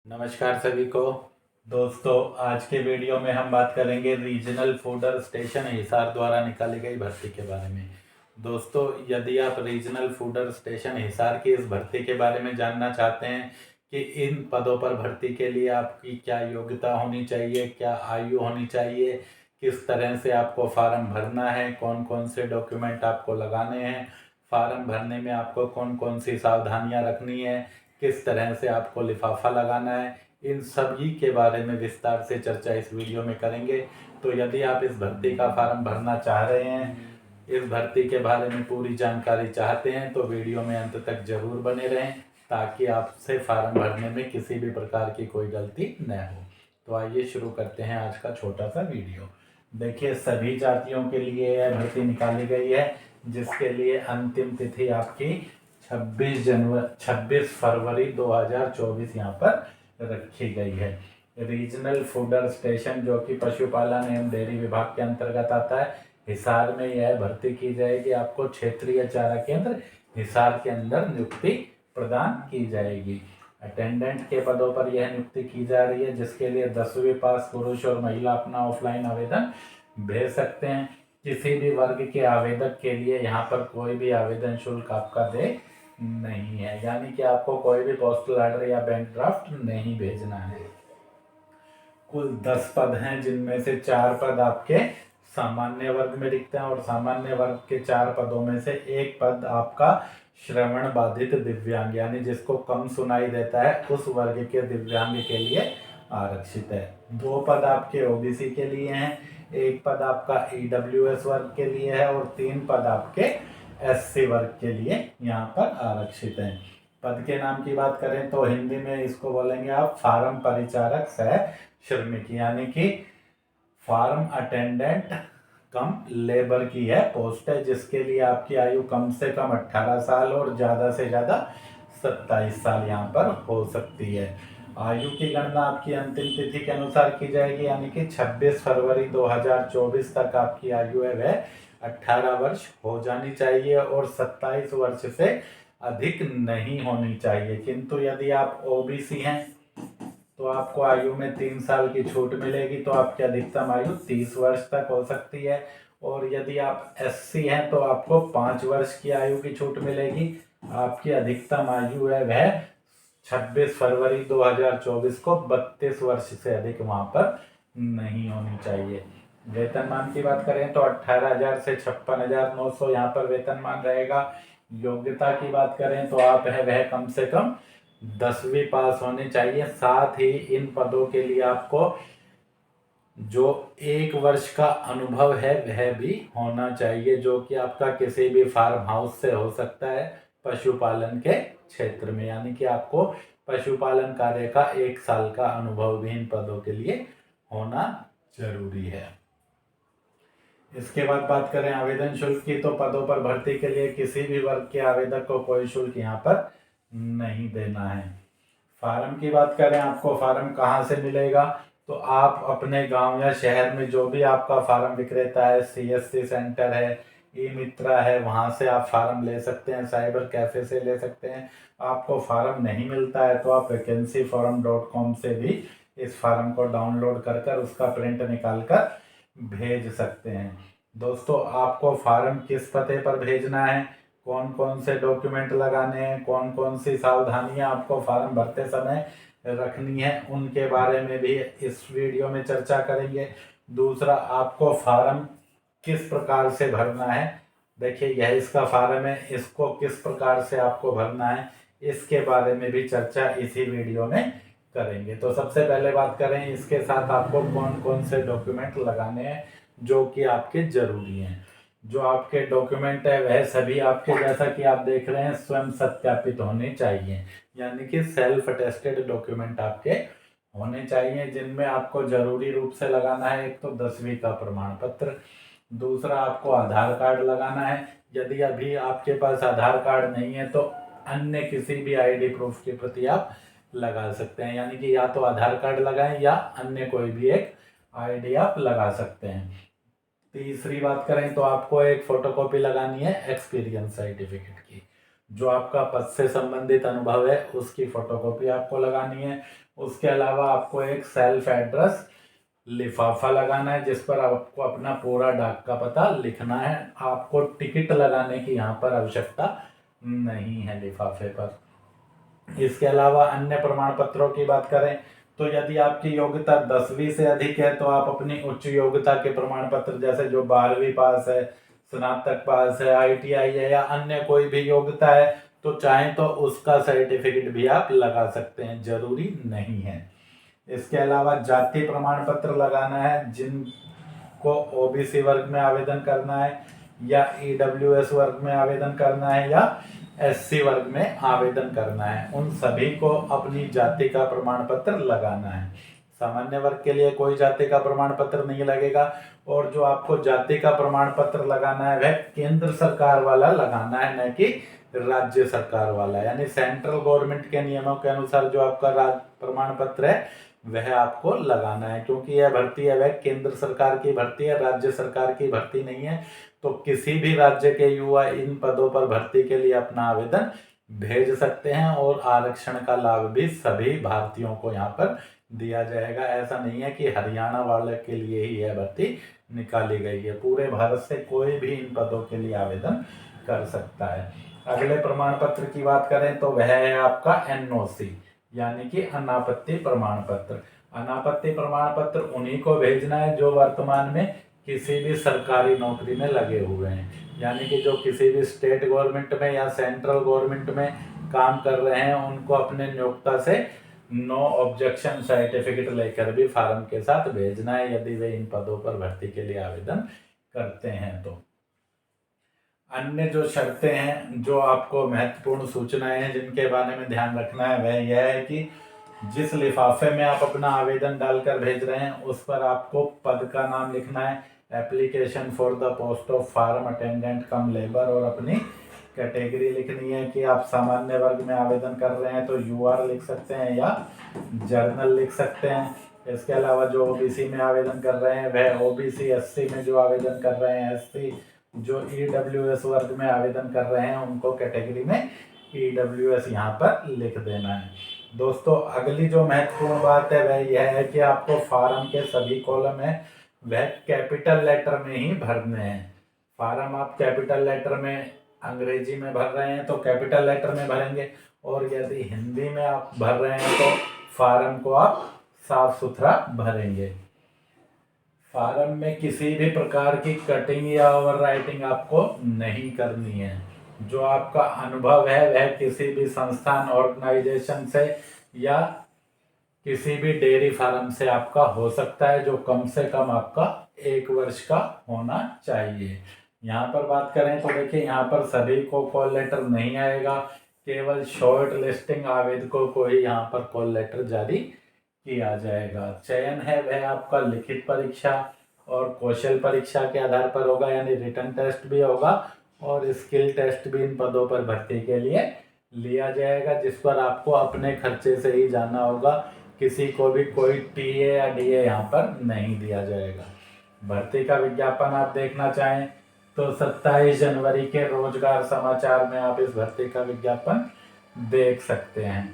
नमस्कार सभी को। दोस्तों, आज के वीडियो में हम बात करेंगे रीजनल फूडर स्टेशन हिसार द्वारा निकाली गई भर्ती के बारे में। दोस्तों, यदि आप रीजनल फूडर स्टेशन हिसार की इस भर्ती के बारे में जानना चाहते हैं कि इन पदों पर भर्ती के लिए आपकी क्या योग्यता होनी चाहिए, क्या आयु होनी चाहिए, किस तरह से आपको फार्म भरना है, कौन कौन से डॉक्यूमेंट आपको लगाने हैं, फार्म भरने में आपको कौन कौन सी सावधानियां रखनी है, किस तरह से आपको लिफाफा लगाना है, इन सभी के बारे में विस्तार से चर्चा इस वीडियो में करेंगे। तो यदि आप इस भर्ती का फार्म भरना चाह रहे हैं, इस भर्ती के बारे में पूरी जानकारी चाहते हैं, तो वीडियो में अंत तक जरूर बने रहें ताकि आपसे फार्म भरने में किसी भी प्रकार की कोई गलती न हो। तो आइए शुरू करते हैं आज का छोटा सा वीडियो। देखिए, सभी जातियों के लिए यह भर्ती निकाली गई है, जिसके लिए अंतिम तिथि आपकी 26 फरवरी 2024 यहाँ पर रखी गई है। रीजनल फूडर स्टेशन जो कि पशुपालन एवं डेयरी विभाग के अंतर्गत आता है, हिसार में यह भर्ती की जाएगी। आपको क्षेत्रीय चारा केंद्र हिसार के अंदर नियुक्ति प्रदान की जाएगी। अटेंडेंट के पदों पर यह नियुक्ति की जा रही है, जिसके लिए 10वीं पास पुरुष और महिला अपना ऑफलाइन आवेदन भेज सकते हैं। किसी भी वर्ग के आवेदक के लिए यहाँ पर कोई भी आवेदन शुल्क आपका दे नहीं है, यानी कि आपको कोई भी पोस्टल ऑर्डर या बैंक ड्राफ्ट नहीं भेजना है। कुल 10 पद हैं, जिनमें से 4 पद आपके सामान्य वर्ग में रिक्त हैं और सामान्य वर्ग के 4 पदों में से एक पद आपका श्रवण बाधित दिव्यांग, यानी जिसको कम सुनाई देता है, उस वर्ग के दिव्यांग के लिए आरक्षित है। 2 पद आपके ओबीसी के लिए हैं, एक पद आपका ईडब्ल्यूएस वर्ग के लिए है और 3 पद आपके एससी वर्ग के लिए यहाँ पर आरक्षित हैं। पद के नाम की बात करें तो हिंदी में इसको बोलेंगे आप फार्म परिचारक सह श्रमिक, यानी कि फार्म अटेंडेंट कम लेबर की है पोस्ट है, जिसके लिए आपकी आयु कम से कम 18 साल और ज़्यादा से ज़्यादा 27 साल यहाँ पर हो सकती है। आयु की गणना आपकी अंतिम तिथि के अनुसार की जाएगी, यानी कि 26 फरवरी 2024 तक आपकी आयु है वह 18 वर्ष हो जानी चाहिए और 27 वर्ष से अधिक नहीं होनी चाहिए। किंतु यदि आप ओबीसी हैं तो आपको आयु में 3 साल की छूट मिलेगी, तो आपकी अधिकतम आयु 30 वर्ष तक हो सकती है। और यदि आप एससी हैं तो आपको 5 वर्ष की आयु की छूट मिलेगी। आपकी अधिकतम आयु है वह 26 फरवरी 2024 को 32 वर्ष से अधिक वहां पर नहीं होनी चाहिए। वेतनमान की बात करें तो 18,000 से 56,900 यहाँ पर वेतनमान रहेगा। योग्यता की बात करें तो आप है वह कम से कम 10वीं पास होनी चाहिए। साथ ही इन पदों के लिए आपको जो 1 वर्ष का अनुभव है वह भी होना चाहिए, जो कि आपका किसी भी फार्म हाउस से हो सकता है पशुपालन के क्षेत्र में, यानी कि आपको पशुपालन कार्य का 1 साल का अनुभव भी इन पदों के लिए होना जरूरी है। इसके बाद बात करें आवेदन शुल्क की, तो पदों पर भर्ती के लिए किसी भी वर्ग के आवेदक को कोई शुल्क यहाँ पर नहीं देना है। फार्म की बात करें, आपको फार्म कहाँ से मिलेगा, तो आप अपने गांव या शहर में जो भी आपका फार्म विक्रेता है, सीएससी सेंटर है, ई मित्रा है, वहाँ से आप फार्म ले सकते हैं, साइबर कैफे से ले सकते हैं। आपको फार्म नहीं मिलता है तो आप vacancyforum.com से भी इस फार्म को डाउनलोड कर उसका प्रिंट निकाल कर भेज सकते हैं। दोस्तों, आपको फार्म किस पते पर भेजना है, कौन कौन से डॉक्यूमेंट लगाने हैं, कौन कौन सी सावधानियां आपको फार्म भरते समय रखनी है, उनके बारे में भी इस वीडियो में चर्चा करेंगे। दूसरा, आपको फार्म किस प्रकार से भरना है, देखिए यह इसका फार्म है, इसको किस प्रकार से आपको भरना है, इसके बारे में भी चर्चा इसी वीडियो में करेंगे। तो सबसे पहले बात करें इसके साथ आपको कौन कौन से डॉक्यूमेंट लगाने हैं जो कि आपके जरूरी हैं। जो आपके डॉक्यूमेंट है वह सभी आपके, जैसा कि आप देख रहे हैं, स्वयं सत्यापित होने चाहिए, यानी कि सेल्फ अटेस्टेड डॉक्यूमेंट आपके होने चाहिए, जिनमें आपको जरूरी रूप से लगाना है एक तो 10वीं का प्रमाण पत्र, दूसरा आपको आधार कार्ड लगाना है। यदि अभी आपके पास आधार कार्ड नहीं है तो अन्य किसी भी आईडी प्रूफ की प्रति आप लगा सकते हैं, यानी कि या तो आधार कार्ड लगाएं या अन्य कोई भी एक आईडी आप लगा सकते हैं। तीसरी बात करें तो आपको एक फोटोकॉपी लगानी है एक्सपीरियंस सर्टिफिकेट की। जो आपका पद से संबंधित अनुभव है उसकी फोटोकॉपी आपको लगानी है। उसके अलावा आपको एक सेल्फ एड्रेस लिफाफा लगाना है जिस पर आपको अपना पूरा डाक का पता लिखना है। आपको टिकट लगाने की यहाँ पर आवश्यकता नहीं है लिफाफे पर। इसके अलावा अन्य प्रमाण पत्रों की बात करें तो यदि आपकी योग्यता 10वीं से अधिक है तो आप अपनी उच्च योग्यता के प्रमाण पत्र जैसे जो 12वीं पास है, स्नातक पास है, ITI है या अन्य कोई भी योग्यता है तो चाहे तो उसका सर्टिफिकेट भी आप लगा सकते हैं, जरूरी नहीं है। इसके अलावा जाति प्रमाण पत्र लगाना है जिनको OBC वर्ग में आवेदन करना है या EWS वर्ग में आवेदन करना है या SC वर्ग में आवेदन करना है, उन सभी को अपनी जाति का प्रमाण पत्र लगाना है। सामान्य वर्ग के लिए कोई जाति का प्रमाण पत्र नहीं लगेगा और जो आपको जाति का प्रमाण पत्र लगाना है वह केंद्र सरकार वाला लगाना है, न कि राज्य सरकार वाला। यानी सेंट्रल गवर्नमेंट के नियमों के अनुसार जो आपका प्रमाण पत्र है वह आपको लगाना है, क्योंकि यह भर्ती है वह केंद्र सरकार की भर्ती है, राज्य सरकार की भर्ती नहीं है। तो किसी भी राज्य के युवा इन पदों पर भर्ती के लिए अपना आवेदन भेज सकते हैं और आरक्षण का लाभ भी सभी भारतीयों को यहाँ पर दिया जाएगा। ऐसा नहीं है कि हरियाणा वाले के लिए ही यह भर्ती निकाली गई है, पूरे भारत से कोई भी इन पदों के लिए आवेदन कर सकता है। अगले प्रमाण पत्र की बात करें तो वह है आपका NOC यानी कि अनापत्ति प्रमाण पत्र। अनापत्ति प्रमाण पत्र उन्हीं को भेजना है जो वर्तमान में किसी भी सरकारी नौकरी में लगे हुए हैं, यानी कि जो किसी भी स्टेट गवर्नमेंट में या सेंट्रल गवर्नमेंट में काम कर रहे हैं उनको अपने नियोक्ता से नो ऑब्जेक्शन सर्टिफिकेट लेकर भी फार्म के साथ भेजना है यदि वे इन पदों पर भर्ती के लिए आवेदन करते हैं। तो अन्य जो शर्तें हैं, जो आपको महत्वपूर्ण सूचनाएं हैं जिनके बारे में ध्यान रखना है वह यह है कि जिस लिफाफे में आप अपना आवेदन डालकर भेज रहे हैं उस पर आपको पद का नाम लिखना है, application for the post of farm attendant cum labour, और अपनी कैटेगरी लिखनी है कि आप सामान्य वर्ग में आवेदन कर रहे हैं तो UR लिख सकते हैं या जर्नल लिख सकते हैं। इसके अलावा जो OBC में आवेदन कर रहे हैं वह OBC, SC में जो आवेदन कर रहे हैं SC, जो EWS वर्ग में आवेदन कर रहे हैं उनको कैटेगरी में EWS यहाँ पर लिख देना है। दोस्तों अगली जो महत्वपूर्ण बात है वह यह है कि आपको फार्म के सभी कॉलम है वह कैपिटल लेटर में ही भरने हैं। फार्म आप कैपिटल लेटर में अंग्रेजी में भर रहे हैं तो कैपिटल लेटर में भरेंगे, और यदि हिंदी में आप भर रहे हैं तो फार्म को आप साफ सुथरा भरेंगे। फार्म में किसी भी प्रकार की कटिंग या ओवर राइटिंग आपको नहीं करनी है। जो आपका अनुभव है वह किसी भी संस्थान, ऑर्गेनाइजेशन से या किसी भी डेयरी फार्म से आपका हो सकता है, जो कम से कम आपका 1 वर्ष का होना चाहिए। यहाँ पर बात करें तो देखिए यहाँ पर सभी को कॉल लेटर नहीं आएगा, केवल शॉर्ट लिस्टिंग आवेदकों को ही यहाँ पर कॉल लेटर जारी किया जाएगा। चयन है वह आपका लिखित परीक्षा और कौशल परीक्षा के आधार पर होगा, यानी रिटन टेस्ट भी होगा और स्किल टेस्ट भी इन पदों पर भर्ती के लिए लिया जाएगा, जिस पर आपको अपने खर्चे से ही जाना होगा। किसी को भी कोई TA या DA यहाँ पर नहीं दिया जाएगा। भर्ती का विज्ञापन आप देखना चाहें तो 27 जनवरी के रोजगार समाचार में आप इस भर्ती का विज्ञापन देख सकते हैं।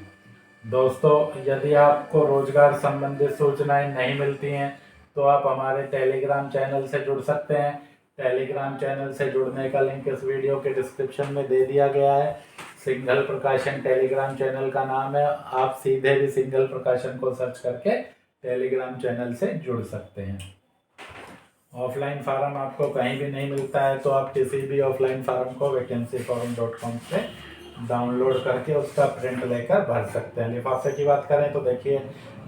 दोस्तों यदि आपको रोजगार संबंधित सूचनाएं नहीं मिलती हैं तो आप हमारे टेलीग्राम चैनल से जुड़ सकते हैं। टेलीग्राम चैनल से जुड़ने का लिंक इस वीडियो के डिस्क्रिप्शन में दे दिया गया है। सिंघल प्रकाशन टेलीग्राम चैनल का नाम है, आप सीधे भी सिंघल प्रकाशन को सर्च करके टेलीग्राम चैनल से जुड़ सकते हैं। ऑफलाइन फार्म आपको कहीं भी नहीं मिलता है तो आप किसी भी ऑफलाइन फार्म को vacancyforum.com से डाउनलोड करके उसका प्रिंट लेकर भर सकते हैं। लिफाफे की बात करें तो देखिए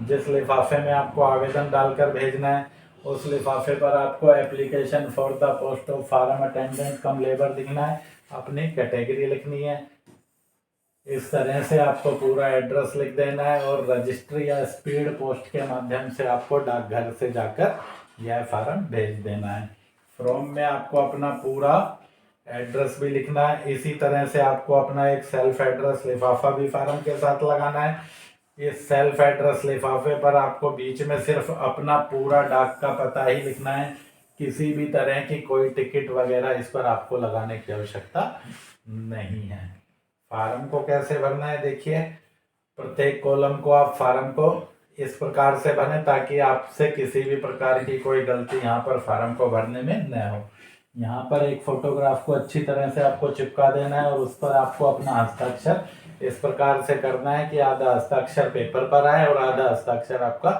जिस लिफाफे में आपको आवेदन डालकर भेजना है उस लिफाफे पर आपको application for the post of farm attendant cum labour लिखना है, अपनी कैटेगरी लिखनी है। इस तरह से आपको पूरा एड्रेस लिख देना है और रजिस्ट्री या स्पीड पोस्ट के माध्यम से आपको डाकघर से जाकर यह फार्म भेज देना है। फॉर्म में आपको अपना पूरा एड्रेस भी लिखना है। इसी तरह से आपको अपना एक सेल्फ एड्रेस लिफाफा भी फार्म के साथ लगाना है। इस सेल्फ एड्रेस लिफाफे पर आपको बीच में सिर्फ अपना पूरा डाक का पता ही लिखना है, किसी भी तरह की कोई टिकट वगैरह इस पर आपको लगाने की आवश्यकता नहीं है। फार्म को कैसे भरना है देखिए, प्रत्येक कॉलम को आप फार्म को इस प्रकार से भरें ताकि आपसे किसी भी प्रकार की कोई गलती यहाँ पर फार्म को भरने में न हो। यहाँ पर एक फोटोग्राफ को अच्छी तरह से आपको चिपका देना है और उस पर आपको अपना हस्ताक्षर इस प्रकार से करना है कि आधा हस्ताक्षर पेपर पर आए और आधा हस्ताक्षर आपका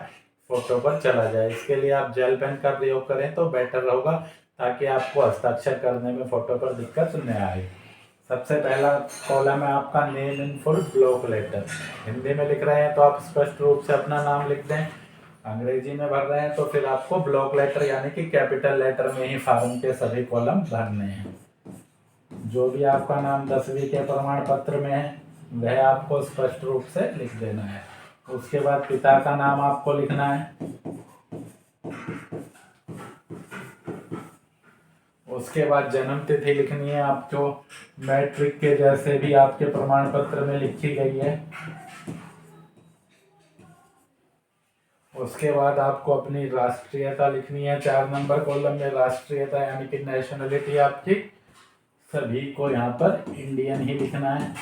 फोटो पर चला जाए। इसके लिए आप जेल पेन का प्रयोग करें तो बेटर होगा ताकि आपको हस्ताक्षर करने में फोटो पर दिक्कत न आए। सबसे पहला कॉलम है आपका name in full block letter. Hindi में लिख रहे हैं तो आप स्पष्ट रूप से अपना नाम लिख दें, अंग्रेजी में भर रहे हैं तो फिर आपको ब्लॉक लेटर यानी कि कैपिटल लेटर में ही फार्म के सभी कॉलम भरने हैं। जो भी आपका नाम 10वीं के प्रमाण पत्र में है वह आपको स्पष्ट रूप से लिख देना है। उसके बाद पिता का नाम आपको लिखना है। उसके बाद जन्म तिथि लिखनी है आप जो मैट्रिक के जैसे भी आपके प्रमाण पत्र में लिखी गई है। उसके बाद आपको अपनी राष्ट्रीयता लिखनी है। 4 नंबर कॉलम में राष्ट्रीयता यानी कि नेशनलिटी आपकी सभी को यहाँ पर इंडियन ही लिखना है।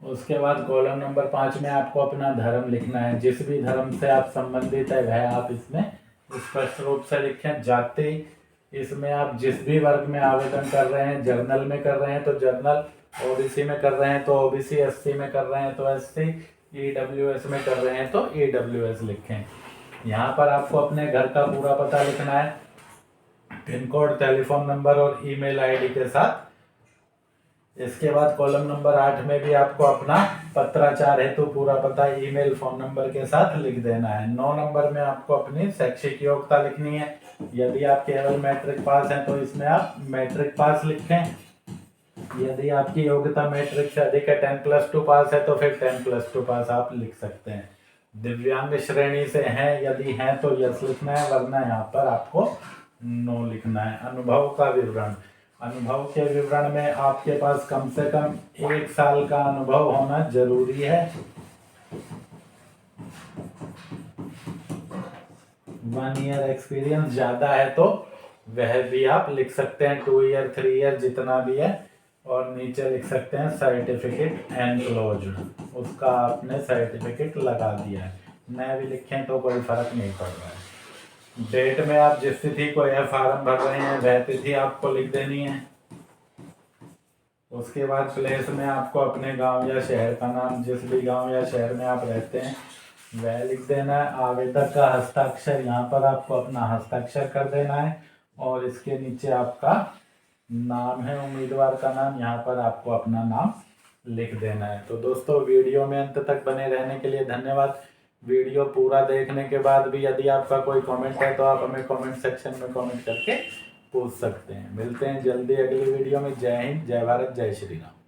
उसके बाद कॉलम नंबर 5 में आपको अपना धर्म लिखना है। जिस भी धर्म से आप संबंधित है वह आप इसमें स्पष्ट रूप से लिखें। जाति, इसमें आप जिस भी वर्ग में आवेदन कर रहे हैं, जर्नल में कर रहे हैं तो जर्नल, ओबीसी में कर रहे हैं तो ओबीसी, एससी में कर रहे हैं तो एससी, ईडब्ल्यूएस में कर रहे हैं तो ईडब्ल्यूएस लिखें। यहाँ पर आपको अपने घर का पूरा पता लिखना है, पिन कोड, टेलीफोन नंबर और ईमेल आईडी के साथ। इसके बाद कॉलम नंबर 8 में भी आपको अपना पत्राचार हेतु पूरा पता ईमेल, फोन नंबर के साथ लिख देना है। 9 नंबर में आपको अपनी शैक्षिक योग्यता लिखनी है। यदि आप केवल मैट्रिक पास हैं तो इसमें आप मैट्रिक पास लिखें। यदि आपकी योग्यता मैट्रिक से अधिक है, 10+2 पास है तो फिर 10+2 पास आप लिख सकते हैं। दिव्यांग श्रेणी से हैं यदि हैं तो यस लिखना है, वरना यहाँ पर आपको नो लिखना है। अनुभव का विवरण, अनुभव के विवरण में आपके पास कम से कम 1 साल का अनुभव होना जरूरी है। 1 ईयर एक्सपीरियंस ज़्यादा है तो वह भी आप लिख सकते हैं, 2 ईयर 3 ईयर जितना भी है। और नीचे लिख सकते हैं सर्टिफिकेट एनक्लोज्ड, उसका आपने सर्टिफिकेट लगा दिया है। न भी लिखें तो कोई फर्क नहीं पड़ रहा है। डेट में आप जिस तिथि को यह फार्म भर रहे हैं वह तिथि आपको लिख देनी है। उसके बाद प्लेस में आपको अपने गांव या शहर का नाम, जिस भी गांव या शहर में आप रहते हैं वह लिख देना है। आवेदक का हस्ताक्षर, यहाँ पर आपको अपना हस्ताक्षर कर देना है और इसके नीचे आपका नाम है, उम्मीदवार का नाम, यहाँ पर आपको अपना नाम लिख देना है। तो दोस्तों वीडियो में अंत तक बने रहने के लिए धन्यवाद। वीडियो पूरा देखने के बाद भी यदि आपका कोई कमेंट है तो आप हमें कमेंट सेक्शन में कमेंट करके पूछ सकते हैं। मिलते हैं जल्दी अगली वीडियो में। जय हिंद, जय भारत, जय श्री राम।